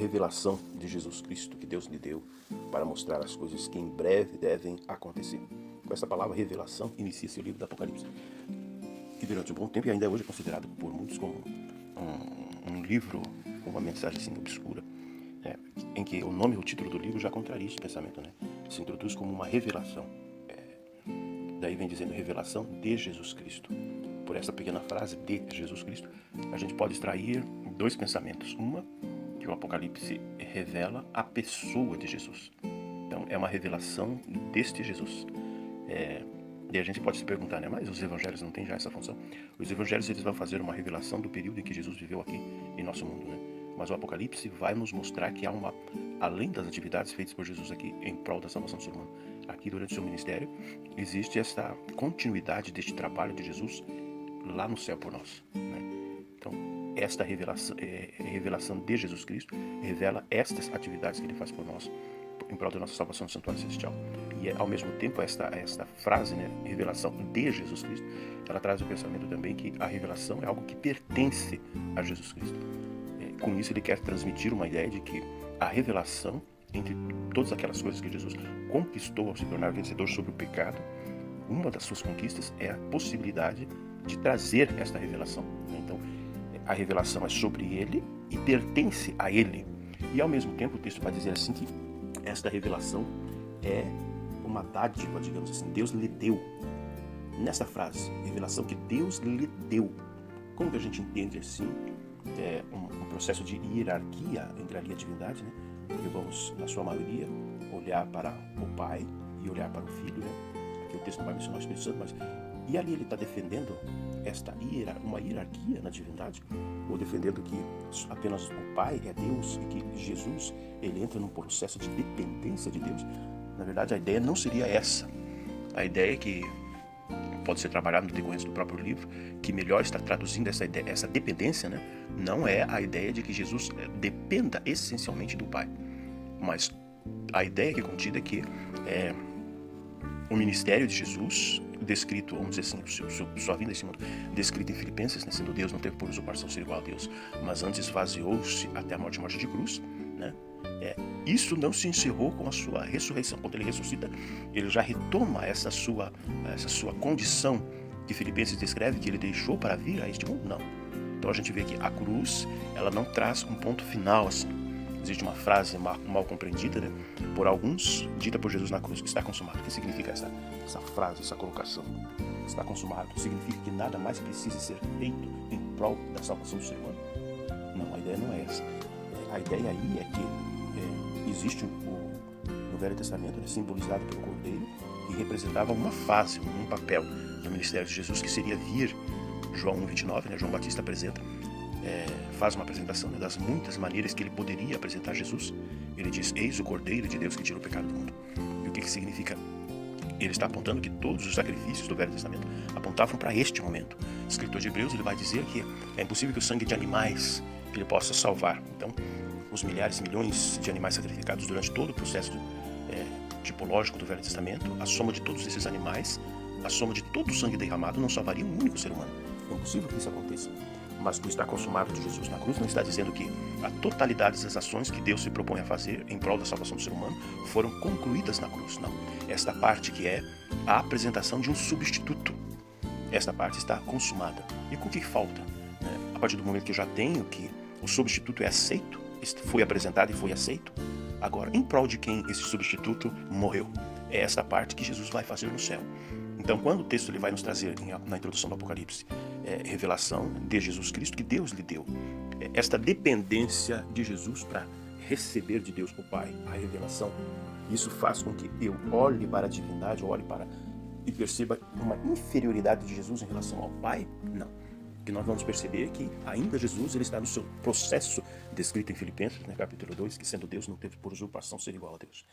revelação de Jesus Cristo que Deus lhe deu para mostrar as coisas que em breve devem acontecer. Com essa palavra revelação inicia-se o livro do Apocalipse, que durante um bom tempo e ainda hoje é considerado por muitos como um livro com uma mensagem assim obscura, em que o nome, o título do livro já contraria esse pensamento, se introduz como uma revelação. Daí vem dizendo revelação de Jesus Cristo. Por essa pequena frase de Jesus Cristo, a gente pode extrair dois pensamentos. Uma, que o Apocalipse revela a pessoa de Jesus. Então, é uma revelação deste Jesus. E a gente pode se perguntar, mas os evangelhos não têm já essa função? Os evangelhos eles vão fazer uma revelação do período em que Jesus viveu aqui em nosso mundo, Mas o Apocalipse vai nos mostrar que há além das atividades feitas por Jesus aqui em prol da salvação do ser humano, aqui durante o seu ministério, existe essa continuidade deste trabalho de Jesus lá no céu por nós, Então, esta revelação de Jesus Cristo revela estas atividades que ele faz por nós em prol da nossa salvação no santuário celestial. E ao mesmo tempo esta frase, revelação de Jesus Cristo, ela traz o pensamento também que a revelação é algo que pertence a Jesus Cristo. Com isso ele quer transmitir uma ideia de que a revelação, entre todas aquelas coisas que Jesus conquistou ao se tornar vencedor sobre o pecado, uma das suas conquistas é a possibilidade de trazer esta revelação. Então, a revelação é sobre ele e pertence a ele. E ao mesmo tempo o texto vai dizer assim que esta revelação é uma dádiva, digamos assim, Deus lhe deu. Nessa frase, revelação que Deus lhe deu. Como que a gente entende assim um processo de hierarquia entre a e a divindade, E vamos, na sua maioria, olhar para o Pai e olhar para o Filho, Aqui o texto não vai mencionar o Espírito Santo, e ali ele está defendendo uma hierarquia na divindade, ou defendendo que apenas o Pai é Deus e que Jesus ele entra num processo de dependência de Deus. Na verdade, a ideia não seria essa. A ideia que pode ser trabalhada no decorrer do próprio livro, que melhor está traduzindo essa ideia, essa dependência, não é a ideia de que Jesus dependa essencialmente do Pai, mas a ideia que é contida é que o ministério de Jesus, descrito, vamos dizer assim, sua vinda a esse mundo, descrito em Filipenses, sendo Deus, não teve por usurpação ser igual a Deus, mas antes esvaziou-se até a morte de cruz, isso não se encerrou com a sua ressurreição. Quando ele ressuscita, ele já retoma essa sua condição que Filipenses descreve, que ele deixou para vir a este mundo? Não. Então a gente vê que a cruz, ela não traz um ponto final assim. Existe uma frase mal compreendida, por alguns, dita por Jesus na cruz, que está consumado. O que significa essa frase, essa colocação? Está consumado. Significa que nada mais precisa ser feito em prol da salvação do ser humano? Não, a ideia não é essa. A ideia aí é que existe no Velho Testamento, simbolizado pelo Cordeiro, que representava uma fase, um papel do ministério de Jesus, que seria vir. João 1,29, João Batista apresenta, faz uma apresentação das muitas maneiras que ele poderia apresentar Jesus. Ele diz, eis o Cordeiro de Deus que tira o pecado do mundo. E o que significa? Ele está apontando que todos os sacrifícios do Velho Testamento apontavam para este momento. O escritor de Hebreus ele vai dizer que é impossível que o sangue de animais ele possa salvar. Então, os milhares, milhões de animais sacrificados durante todo o processo tipológico do Velho Testamento, a soma de todos esses animais, a soma de todo o sangue derramado não salvaria um único ser humano. É impossível que isso aconteça. Mas o está consumado de Jesus na cruz não está dizendo que a totalidade das ações que Deus se propõe a fazer em prol da salvação do ser humano foram concluídas na cruz. Não. Esta parte que é a apresentação de um substituto. Esta parte está consumada. E com o que falta? A partir do momento que eu já tenho que o substituto é aceito, foi apresentado e foi aceito, agora, em prol de quem esse substituto morreu? É essa parte que Jesus vai fazer no céu. Então, quando o texto ele vai nos trazer, na introdução do Apocalipse, revelação de Jesus Cristo que Deus lhe deu, esta dependência de Jesus para receber de Deus o Pai a revelação, isso faz com que eu olhe para a divindade, olhe para e perceba uma inferioridade de Jesus em relação ao Pai? Não. Que nós vamos perceber que ainda Jesus ele está no seu processo descrito em Filipenses, capítulo 2, que sendo Deus não teve por usurpação ser igual a Deus.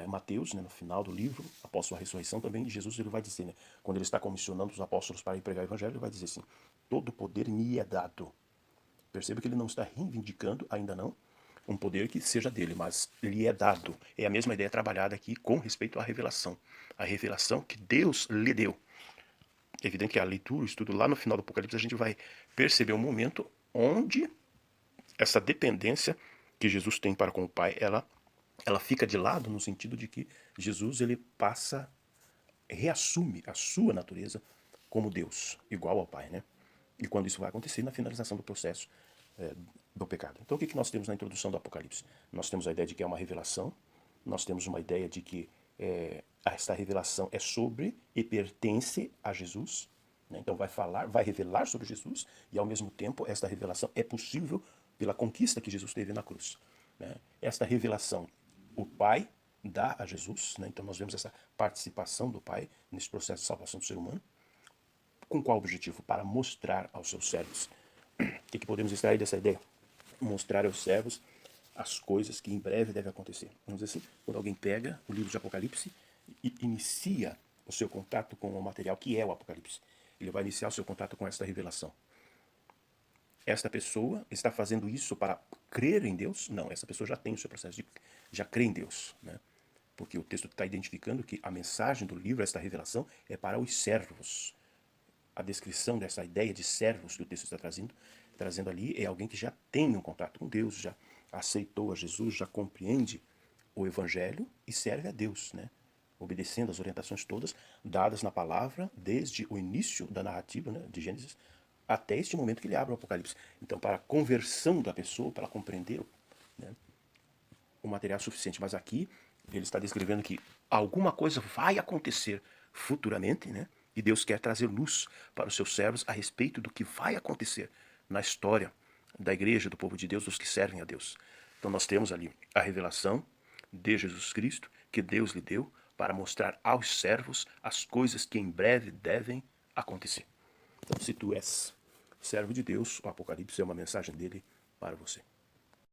Mateus, no final do livro, após sua ressurreição também, Jesus ele vai dizer, quando ele está comissionando os apóstolos para ir pregar o evangelho, ele vai dizer assim, todo poder me é dado. Perceba que ele não está reivindicando, ainda não, um poder que seja dele, mas lhe é dado. É a mesma ideia trabalhada aqui com respeito à revelação. A revelação que Deus lhe deu. É evidente que a leitura, o estudo lá no final do Apocalipse, a gente vai perceber um momento onde essa dependência que Jesus tem para com o Pai, ela fica de lado no sentido de que Jesus ele reassume a sua natureza como Deus, igual ao Pai, né? E quando isso vai acontecer na finalização do processo do pecado. Então o que nós temos na introdução do Apocalipse? Nós temos a ideia de que é uma revelação, nós temos uma ideia de que esta revelação é sobre e pertence a Jesus, né? Então vai revelar sobre Jesus e ao mesmo tempo esta revelação é possível pela conquista que Jesus teve na cruz, né? Esta revelação o Pai dá a Jesus, né? Então nós vemos essa participação do Pai nesse processo de salvação do ser humano. Com qual objetivo? Para mostrar aos seus servos. O que podemos extrair dessa ideia? Mostrar aos servos as coisas que em breve devem acontecer. Vamos dizer assim, quando alguém pega o livro de Apocalipse e inicia o seu contato com o material que é o Apocalipse, ele vai iniciar o seu contato com esta revelação. Esta pessoa está fazendo isso para crer em Deus? Não, essa pessoa já tem o seu processo de já crê em Deus, né? Porque o texto está identificando que a mensagem do livro, esta revelação, é para os servos. A descrição dessa ideia de servos que o texto está trazendo ali, é alguém que já tem um contato com Deus, já aceitou a Jesus, já compreende o Evangelho e serve a Deus, né? Obedecendo as orientações todas dadas na palavra desde o início da narrativa, né, de Gênesis até este momento que ele abre o Apocalipse. Então, para a conversão da pessoa, para compreender, né, o material suficiente. Mas aqui ele está descrevendo que alguma coisa vai acontecer futuramente, né? E Deus quer trazer luz para os seus servos a respeito do que vai acontecer na história da igreja, do povo de Deus, dos que servem a Deus. Então nós temos ali a revelação de Jesus Cristo que Deus lhe deu para mostrar aos servos as coisas que em breve devem acontecer. Então, se tu és servo de Deus, o Apocalipse é uma mensagem dele para você.